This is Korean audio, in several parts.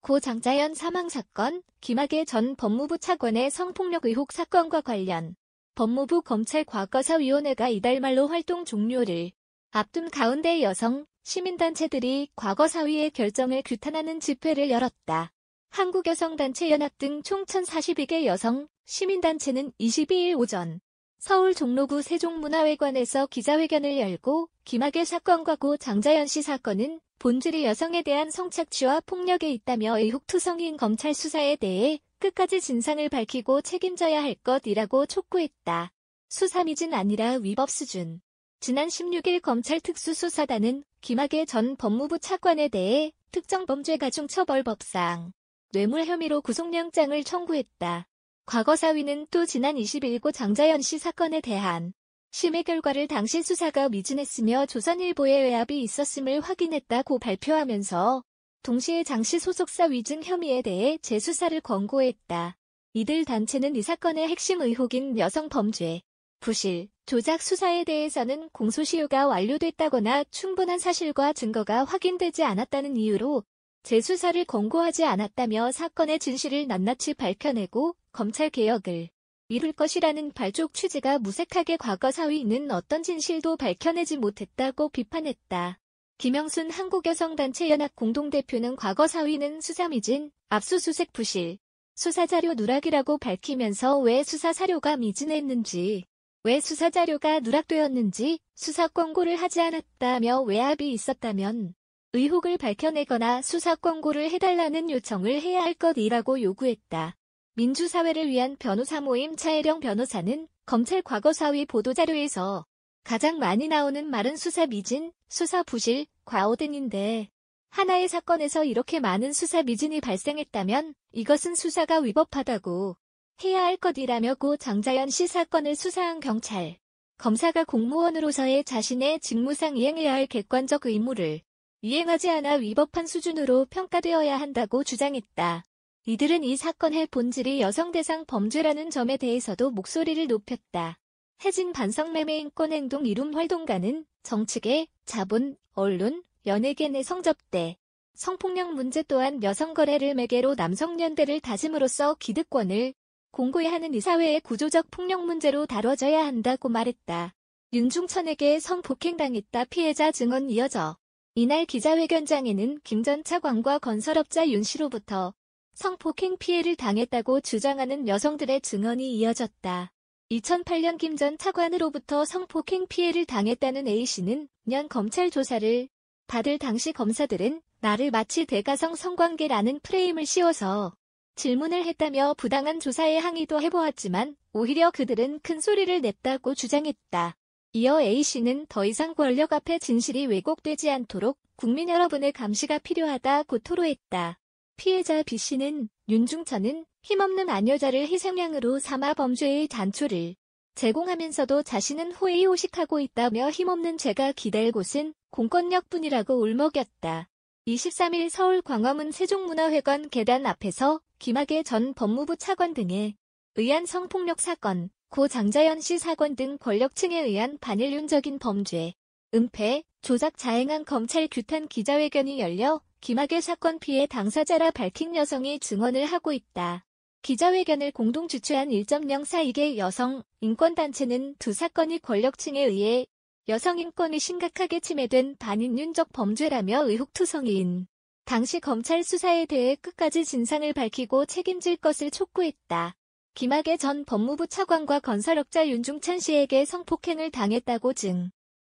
고 장자연 사망사건, 김학의 전 법무부 차관의 성폭력 의혹 사건과 관련 법무부 검찰과거사위원회가 이달 말로 활동 종료를 앞둔 가운데 여성, 시민단체들이 과거사위의 결정을 규탄하는 집회를 열었다. 한국여성단체연합 등 총 1042개 여성, 시민단체는 22일 오전 서울 종로구 세종문화회관에서 기자회견을 열고 김학의 사건과 고 장자연 씨 사건은 본질이 여성에 대한 성착취와 폭력에 있다며 의혹투성이인 검찰 수사에 대해 끝까지 진상을 밝히고 책임져야 할 것이라고 촉구했다. 수사미진 아니라 위법 수준. 지난 16일 검찰 특수수사단은 김학의 전 법무부 차관에 대해 특정범죄가중처벌법상 뇌물 혐의로 구속영장을 청구했다. 과거사위는 또 지난 20일 고 장자연 씨 사건에 대한 심의 결과를 당시 수사가 미진했으며 조선일보에 외압이 있었음을 확인했다고 발표하면서 동시에 장씨 소속사 위증 혐의에 대해 재수사를 권고했다. 이들 단체는 이 사건의 핵심 의혹인 여성 범죄, 부실, 조작 수사에 대해서는 공소시효가 완료됐다거나 충분한 사실과 증거가 확인되지 않았다는 이유로 재수사를 권고하지 않았다며 사건의 진실을 낱낱이 밝혀내고 검찰개혁을 이룰 것이라는 발족 취지가 무색하게 과거사위는 어떤 진실도 밝혀내지 못했다고 비판했다. 김영순 한국여성단체연합 공동대표는 과거사위는 수사미진, 압수수색 부실, 수사자료 누락이라고 밝히면서 왜 수사사료가 미진했는지, 왜 수사자료가 누락되었는지 수사 권고를 하지 않았다며 외압이 있었다면 의혹을 밝혀내거나 수사 권고를 해달라는 요청을 해야 할 것이라고 요구했다. 민주사회를 위한 변호사 모임 차혜령 변호사는 검찰 과거사위 보도자료에서 가장 많이 나오는 말은 수사 미진, 수사 부실, 과오 등인데 하나의 사건에서 이렇게 많은 수사 미진이 발생했다면 이것은 수사가 위법하다고 해야 할 것이라며 고 장자연 씨 사건을 수사한 경찰, 검사가 공무원으로서의 자신의 직무상 이행해야 할 객관적 의무를 이행하지 않아 위법한 수준으로 평가되어야 한다고 주장했다. 이들은 이 사건의 본질이 여성 대상 범죄라는 점에 대해서도 목소리를 높였다. 혜진 반성매매인권행동 이룸활동가는 정치계, 자본, 언론, 연예계 내 성접대, 성폭력 문제 또한 여성거래를 매개로 남성연대를 다짐으로써 기득권을 공고히 하는 이 사회의 구조적 폭력 문제로 다뤄져야 한다고 말했다. 윤중천에게 성폭행당했다 피해자 증언 이어져 이날 기자회견장에는 김 전 차관과 건설업자 윤 씨로부터 성폭행 피해를 당했다고 주장하는 여성들의 증언이 이어졌다. 2008년 김 전 차관으로부터 성폭행 피해를 당했다는 A씨는 년 검찰 조사를 받을 당시 검사들은 나를 마치 대가성 성관계라는 프레임을 씌워서 질문을 했다며 부당한 조사에 항의도 해보았지만 오히려 그들은 큰 소리를 냈다고 주장했다. 이어 A씨는 더 이상 권력 앞에 진실이 왜곡되지 않도록 국민 여러분의 감시가 필요하다고 토로했다. 피해자 B씨는 윤중천은 힘없는 아녀자를 희생양으로 삼아 범죄의 단초를 제공하면서도 자신은 호의호식하고 있다며 힘없는 죄가 기댈 곳은 공권력뿐이라고 울먹였다. 23일 서울 광화문 세종문화회관 계단 앞에서 김학의 전 법무부 차관 등에 의한 성폭력 사건, 고 장자연 씨 사건 등 권력층에 의한 반인륜적인 범죄, 은폐, 조작 자행한 검찰 규탄 기자회견이 열려 김학의 사건 피해 당사자라 밝힌 여성이 증언을 하고 있다. 기자회견을 공동 주최한 1.042개 여성 인권단체는 두 사건이 권력층에 의해 여성 인권이 심각하게 침해된 반인륜적 범죄라며 의혹투성이인 당시 검찰 수사에 대해 끝까지 진상을 밝히고 책임질 것을 촉구했다. 김학의 전 법무부 차관과 건설업자 윤중천 씨에게 성폭행을 당했다고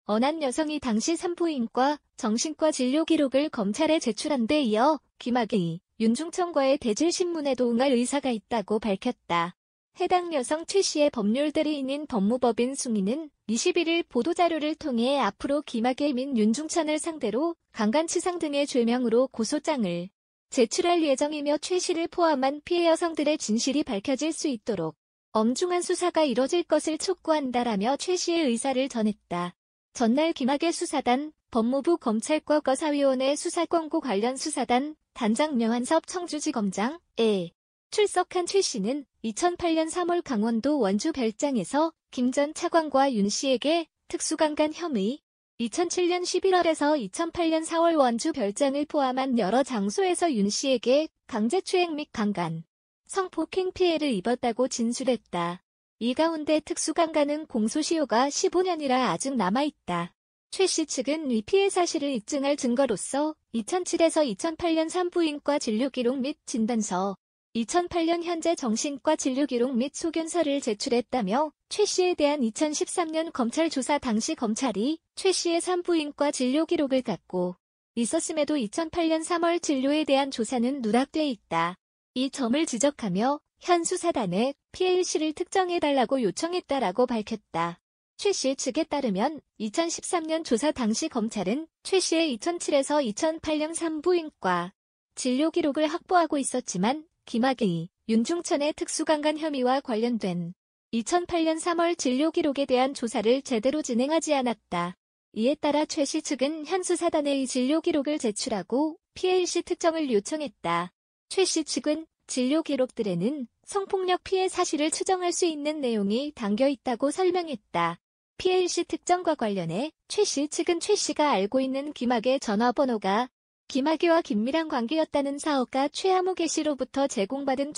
언한 여성이 당시 산부인과 정신과 진료 기록을 검찰에 제출한 데 이어 김학의, 윤중천과의 대질신문에도 응할 의사가 있다고 밝혔다. 해당 여성 최 씨의 법률 대리인인 법무법인 숭이는 21일 보도자료를 통해 앞으로 김학의 민 윤중천을 상대로 강간치상 등의 죄명으로 고소장을 제출할 예정이며 최 씨를 포함한 피해 여성들의 진실이 밝혀질 수 있도록 엄중한 수사가 이뤄질 것을 촉구한다라며 최 씨의 의사를 전했다. 전날 김학의 수사단, 법무부 검찰과거사위원회 수사권고 관련 수사단, 단장 려한섭 청주지검장에 출석한 최 씨는 2008년 3월 강원도 원주 별장에서 김 전 차관과 윤 씨에게 특수강간 혐의, 2007년 11월에서 2008년 4월 원주 별장을 포함한 여러 장소에서 윤 씨에게 강제추행 및 강간, 성폭행 피해를 입었다고 진술했다. 이 가운데 특수강간은 공소시효가 15년이라 아직 남아있다. 최 씨 측은 위 피해 사실을 입증할 증거로서 2007에서 2008년 산부인과 진료기록 및 진단서, 2008년 현재 정신과 진료기록 및 소견서를 제출했다며 최 씨에 대한 2013년 검찰 조사 당시 검찰이 최 씨의 산부인과 진료기록을 갖고 있었음에도 2008년 3월 진료에 대한 조사는 누락돼 있다. 이 점을 지적하며 현 수사단에 피해 일시를 특정해달라고 요청했다라고 밝혔다. 최 씨 측에 따르면 2013년 조사 당시 검찰은 최 씨의 2007에서 2008년 산부인과 진료 기록을 확보하고 있었지만 김학의, 윤중천의 특수강간 혐의와 관련된 2008년 3월 진료 기록에 대한 조사를 제대로 진행하지 않았다. 이에 따라 최 씨 측은 현 수사단에 이 진료 기록을 제출하고 피해 일시 특정을 요청했다. 최 씨 측은 진료 기록들에는 성폭력 피해 사실을 추정할 수 있는 내용이 담겨 있다고 설명했다. 피해 일시 특정과 관련해 최 씨 측은 최 씨가 알고 있는 김학의 전화번호가 김학의와 긴밀한 관계였다는 사업가 최하묵의 씨로부터 제공받은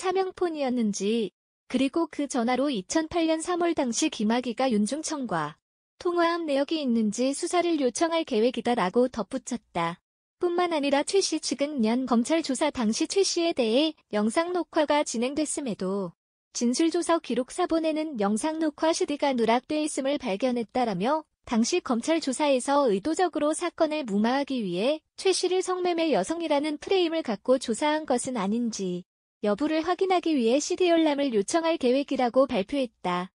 차명폰이었는지, 그리고 그 전화로 2008년 3월 당시 김학의가 윤중천과 통화한 내역이 있는지 수사를 요청할 계획이다라고 덧붙였다. 뿐만 아니라 최 씨 측은 연 검찰 조사 당시 최 씨에 대해 영상 녹화가 진행됐음에도 진술조서 기록사본에는 영상 녹화 CD가 누락돼 있음을 발견했다라며 당시 검찰 조사에서 의도적으로 사건을 무마하기 위해 최 씨를 성매매 여성이라는 프레임을 갖고 조사한 것은 아닌지 여부를 확인하기 위해 CD 열람을 요청할 계획이라고 발표했다.